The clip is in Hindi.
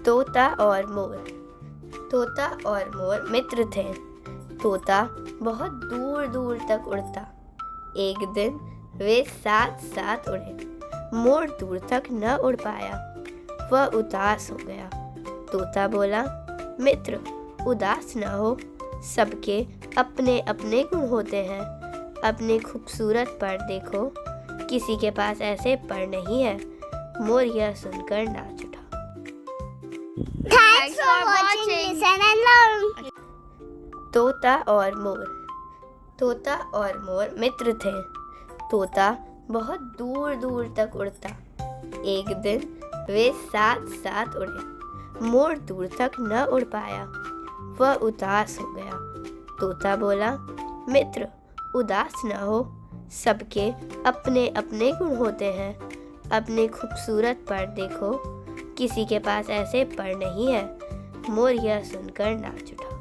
तोता और मोर। तोता और मोर मित्र थे। तोता बहुत दूर दूर तक उड़ता। एक दिन वे साथ साथ उड़े। मोर दूर तक न उड़ पाया। वह उदास हो गया। तोता बोला, मित्र उदास न हो, सबके अपने अपने गुण होते हैं। अपने खूबसूरत पर देखो, किसी के पास ऐसे पर नहीं है। मोर यह सुनकर नाच उठा। Thanks for watching, listen and learn. तोता और मोर। तोता और मोर मित्र थे। तोता बहुत दूर दूर तक उड़ता। एक दिन वे साथ साथ उड़े। मोर दूर तक न उड़ पाया। वह उदास हो गया। तोता बोला, मित्र उदास न हो, सबके अपने अपने गुण होते हैं। अपने खूबसूरत पर देखो, किसी के पास ऐसे पर नहीं है। मोर यह सुनकर नाच उठा।